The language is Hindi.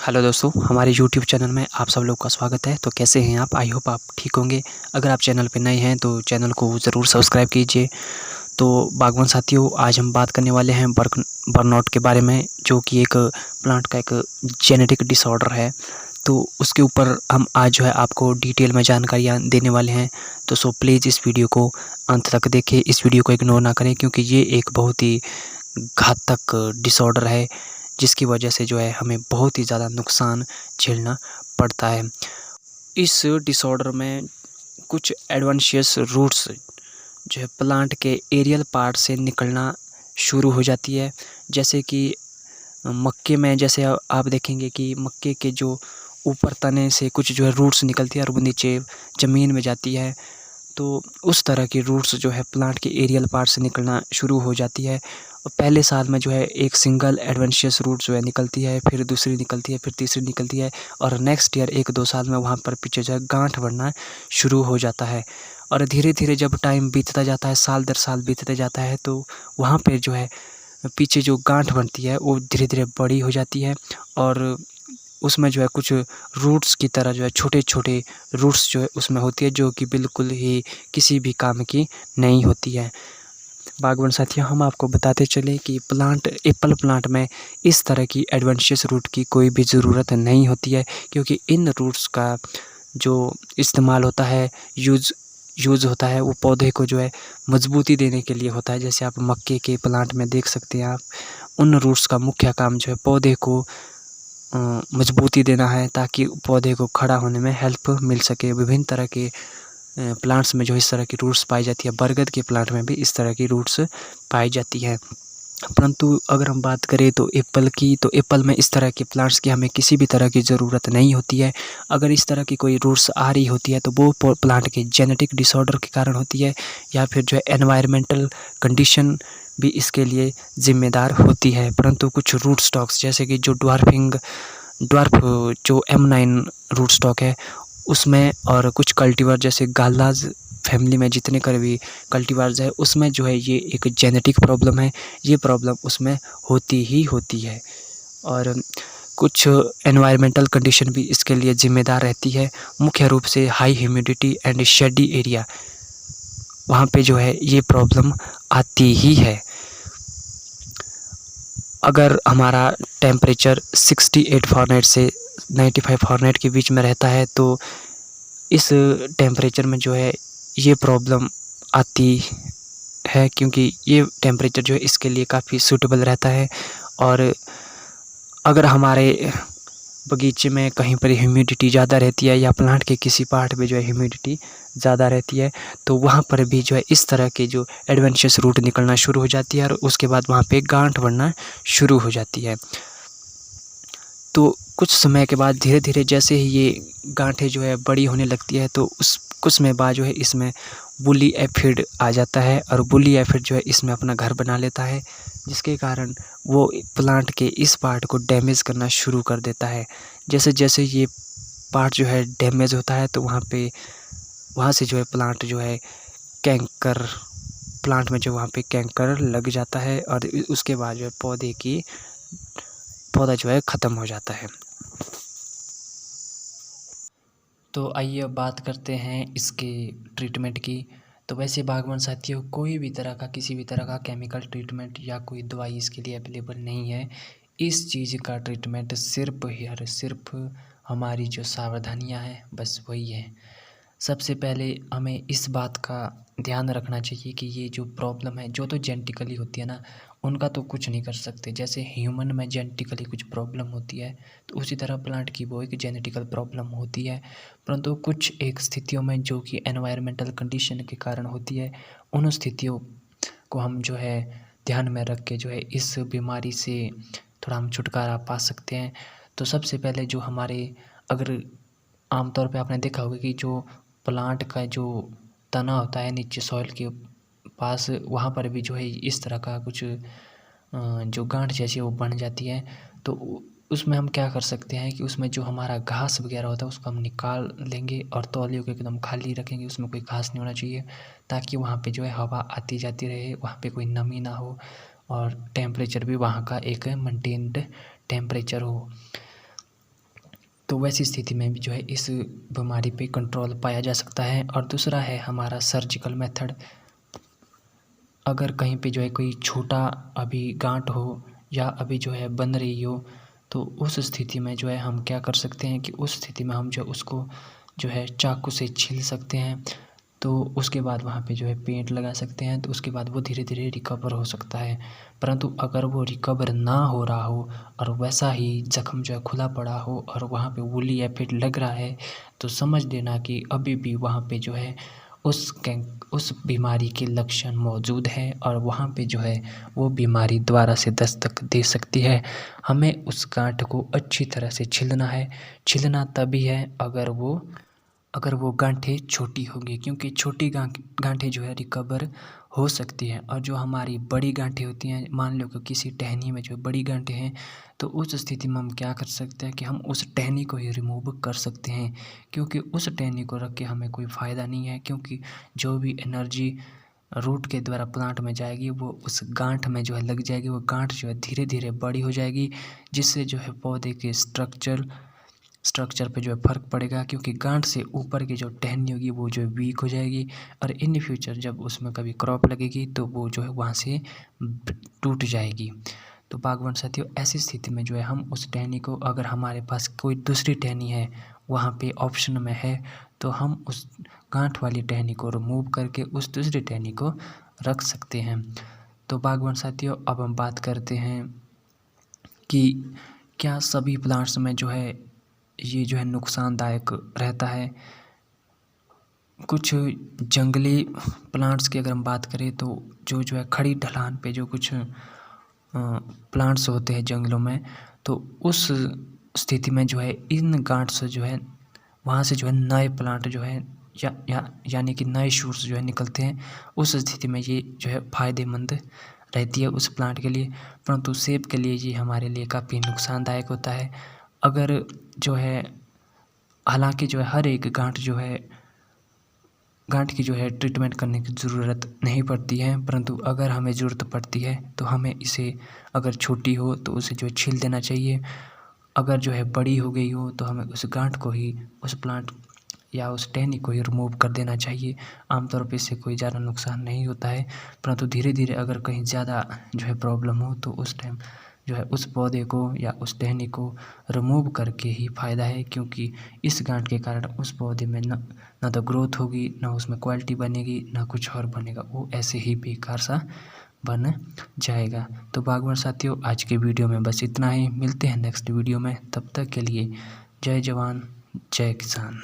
हेलो दोस्तों, हमारे यूट्यूब चैनल में आप सब लोग का स्वागत है। तो कैसे हैं आप? आई होप आप ठीक होंगे। अगर आप चैनल पे नए हैं तो चैनल को ज़रूर सब्सक्राइब कीजिए। तो बागवान साथियों, आज हम बात करने वाले हैं बर्नआउट के बारे में, जो कि एक प्लांट का एक जेनेटिक डिसऑर्डर है। तो उसके ऊपर हम आज जो है आपको डिटेल में जानकारियाँ देने वाले हैं। तो प्लीज़ इस वीडियो को अंत तक देखें, इस वीडियो को इग्नोर ना करें, क्योंकि ये एक बहुत ही घातक डिसऑर्डर है, जिसकी वजह से जो है हमें बहुत ही ज़्यादा नुकसान झेलना पड़ता है। इस डिसऑर्डर में कुछ एडवांशियस रूट्स जो है प्लांट के एरियल पार्ट से निकलना शुरू हो जाती है। जैसे कि मक्के में, जैसे आप देखेंगे कि मक्के के जो ऊपर तने से कुछ जो है रूट्स निकलती है और वो नीचे ज़मीन में जाती है। तो उस तरह की रूट्स जो है प्लांट के एरियल पार्ट से निकलना शुरू हो जाती है। और पहले साल में जो है एक सिंगल एडवेंशियस रूट जो है निकलती है, फिर दूसरी निकलती है, फिर तीसरी निकलती है, और नेक्स्ट ईयर 1-2 साल में वहाँ पर पीछे जो है गांठ बढ़ना शुरू हो जाता है। और धीरे धीरे जब टाइम बीतता जाता है, साल दर साल बीतते जाता है, तो वहाँ पे जो है पीछे जो गांठ बनती है वो धीरे धीरे बड़ी हो जाती है। और उसमें जो है कुछ रूट्स की तरह जो है छोटे छोटे रूट्स जो है उसमें होती है, जो कि बिल्कुल ही किसी भी काम की नहीं होती है। बागवान साथियों, हम आपको बताते चले कि एप्पल प्लांट में इस तरह की एडवेंशियस रूट की कोई भी ज़रूरत नहीं होती है, क्योंकि इन रूट्स का जो इस्तेमाल होता है, यूज़ होता है, वो पौधे को जो है मजबूती देने के लिए होता है। जैसे आप मक्के के प्लांट में देख सकते हैं, आप उन रूट्स का मुख्य काम जो है पौधे को मजबूती देना है, ताकि पौधे को खड़ा होने में हेल्प मिल सके। विभिन्न तरह के प्लांट्स में जो इस तरह की रूट्स पाई जाती है, बरगद के प्लांट में भी इस तरह की रूट्स पाई जाती है। परंतु अगर हम बात करें तो एप्पल की, तो एप्पल में इस तरह के प्लांट्स की हमें किसी भी तरह की ज़रूरत नहीं होती है। अगर इस तरह की कोई रूट्स आ रही होती है तो वो प्लांट के जेनेटिक डिसऑर्डर के कारण होती है, या फिर जो है एनवायरमेंटल कंडीशन भी इसके लिए ज़िम्मेदार होती है। परंतु कुछ रूट स्टॉक्स, जैसे कि जो ड्वार्फ जो M9 रूट स्टॉक है उसमें, और कुछ कल्टीवर जैसे गाल्लाज फैमिली में जितने कर भी कल्टीवर्स है, उसमें जो है ये एक जेनेटिक प्रॉब्लम है। ये प्रॉब्लम उसमें होती ही होती है। और कुछ एनवायरमेंटल कंडीशन भी इसके लिए ज़िम्मेदार रहती है। मुख्य रूप से high humidity and shady area, वहाँ पे जो है ये प्रॉब्लम आती ही है। अगर हमारा टेम्परेचर 68 फ़ारेनहाइट से 95 फ़ारेनहाइट के बीच में रहता है, तो इस टेम्परेचर में जो है ये प्रॉब्लम आती है, क्योंकि ये टेम्परेचर जो है इसके लिए काफ़ी सूटेबल रहता है। और अगर हमारे बगीचे में कहीं पर ह्यूमिडिटी ज़्यादा रहती है, या प्लांट के किसी पार्ट में जो है ह्यूमिडिटी ज़्यादा रहती है, तो वहाँ पर भी जो है इस तरह के जो एडवेंशियस रूट निकलना शुरू हो जाती है, और उसके बाद वहाँ पे गांठ बढ़ना शुरू हो जाती है। तो कुछ समय के बाद धीरे धीरे जैसे ही ये गांठें जो है बड़ी होने लगती है, तो उस कुछ समय बाद जो है इसमें वुली एफिड आ जाता है, और वुली एफिड जो है इसमें अपना घर बना लेता है, जिसके कारण वो प्लांट के इस पार्ट को डैमेज करना शुरू कर देता है। जैसे जैसे ये पार्ट जो है डैमेज होता है, तो वहाँ से जो है प्लांट में जो वहाँ पे कैंकर लग जाता है, और उसके बाद जो है पौधा जो है ख़त्म हो जाता है। तो आइए अब बात करते हैं इसके ट्रीटमेंट की। तो वैसे बागवान साथियों, कोई भी तरह का किसी भी तरह का केमिकल ट्रीटमेंट या कोई दवाई इसके लिए अवेलेबल नहीं है। इस चीज़ का ट्रीटमेंट सिर्फ और सिर्फ हमारी जो सावधानियां हैं, बस वही है। सबसे पहले हमें इस बात का ध्यान रखना चाहिए कि ये जो प्रॉब्लम है, जो तो जेनेटिकली होती है ना, उनका तो कुछ नहीं कर सकते। जैसे ह्यूमन में जेनेटिकली कुछ प्रॉब्लम होती है, तो उसी तरह प्लांट की वो एक जेनेटिकल प्रॉब्लम होती है। परंतु कुछ एक स्थितियों में जो कि एनवायरमेंटल कंडीशन के कारण होती है, उन स्थितियों को हम जो है ध्यान में रख के जो है इस बीमारी से थोड़ा हम छुटकारा पा सकते हैं। तो सबसे पहले जो हमारे, अगर आमतौर पे आपने देखा होगा कि जो प्लांट का जो तना होता है नीचे सॉइल के पास, वहाँ पर भी जो है इस तरह का कुछ जो गांठ जैसी वो बन जाती है। तो उसमें हम क्या कर सकते हैं कि उसमें जो हमारा घास वगैरह होता है उसको हम निकाल लेंगे, और तौलियों को एकदम खाली रखेंगे, उसमें कोई घास नहीं होना चाहिए, ताकि वहाँ पे जो है हवा आती जाती रहे, वहाँ पे कोई नमी ना हो, और टेम्परेचर भी वहाँ का एक मेंटेन्ड टेम्परेचर हो। तो वैसी स्थिति में भी जो है इस बीमारी पे कंट्रोल पाया जा सकता है। और दूसरा है हमारा सर्जिकल मेथड। अगर कहीं पे जो है कोई छोटा अभी गांठ हो या अभी जो है बन रही हो, तो उस स्थिति में जो है हम क्या कर सकते हैं कि उस स्थिति में हम जो उसको जो है चाकू से छील सकते हैं। तो उसके बाद वहाँ पे जो है पेंट लगा सकते हैं, तो उसके बाद वो धीरे धीरे रिकवर हो सकता है। परंतु अगर वो रिकवर ना हो रहा हो और वैसा ही ज़ख्म जो है खुला पड़ा हो और वहाँ पे वूली या फिर लग रहा है, तो समझ लेना कि अभी भी वहाँ पे जो है उस बीमारी के लक्षण मौजूद हैं और वहाँ पे जो है वो बीमारी दोबारा से दस्तक दे सकती है। हमें उस गांठ को अच्छी तरह से छीलना है। छीलना तभी है अगर वो गांठें छोटी होंगी, क्योंकि छोटी गांठें जो है रिकवर हो सकती हैं। और जो हमारी बड़ी गांठें होती हैं, मान लो कि किसी टहनी में जो बड़ी गांठें हैं, तो उस स्थिति में हम क्या कर सकते हैं कि हम उस टहनी को ही रिमूव कर सकते हैं। क्योंकि उस टहनी को रख के हमें कोई फ़ायदा नहीं है, क्योंकि जो भी एनर्जी रूट के द्वारा प्लांट में जाएगी वो उस गांठ में जो है लग जाएगी। वो गांठ जो है धीरे धीरे बड़ी हो जाएगी, जिससे जो है पौधे के स्ट्रक्चर पे जो है फ़र्क पड़ेगा। क्योंकि गांठ से ऊपर की जो टहनी होगी वो जो है वीक हो जाएगी और इन फ्यूचर जब उसमें कभी क्रॉप लगेगी तो वो जो है वहाँ से टूट जाएगी। तो बागवान साथियों, ऐसी स्थिति में जो है हम उस टहनी को, अगर हमारे पास कोई दूसरी टहनी है वहाँ पे ऑप्शन में है, तो हम उस गांठ वाली टहनी को रिमूव करके उस दूसरी टहनी को रख सकते हैं। तो बागवान साथियों, अब हम बात करते हैं कि क्या सभी प्लांट्स में जो है ये जो है नुकसानदायक रहता है। कुछ जंगली प्लांट्स की अगर हम बात करें तो जो है खड़ी ढलान पे जो कुछ प्लांट्स होते हैं जंगलों में, तो उस स्थिति में जो है इन गांठ से जो है वहाँ से जो है नए प्लांट जो है यानी कि नए शूट्स जो है निकलते हैं। उस स्थिति में ये जो है फ़ायदेमंद रहती है उस प्लांट के लिए, परंतु सेब के लिए ये हमारे लिए काफ़ी नुकसानदायक होता है। अगर जो है हालांकि जो है हर एक गांठ की जो है ट्रीटमेंट करने की ज़रूरत नहीं पड़ती है, परंतु अगर हमें ज़रूरत पड़ती है तो हमें इसे, अगर छोटी हो तो उसे जो छील देना चाहिए। अगर जो है बड़ी हो गई हो तो हमें उस गांठ को ही, उस प्लांट या उस टहनी को ही रिमूव कर देना चाहिए। आमतौर पे इससे कोई ज़्यादा नुकसान नहीं होता है, परंतु धीरे धीरे अगर कहीं ज़्यादा जो है प्रॉब्लम हो तो उस टाइम जो है उस पौधे को या उस टहनी को रिमूव करके ही फ़ायदा है। क्योंकि इस गांठ के कारण उस पौधे में ना तो ग्रोथ होगी, ना उसमें क्वालिटी बनेगी, ना कुछ और बनेगा, वो ऐसे ही बेकार सा बन जाएगा। तो बागवान साथियों, आज के वीडियो में बस इतना ही। मिलते हैं नेक्स्ट वीडियो में, तब तक के लिए जय जवान जय किसान।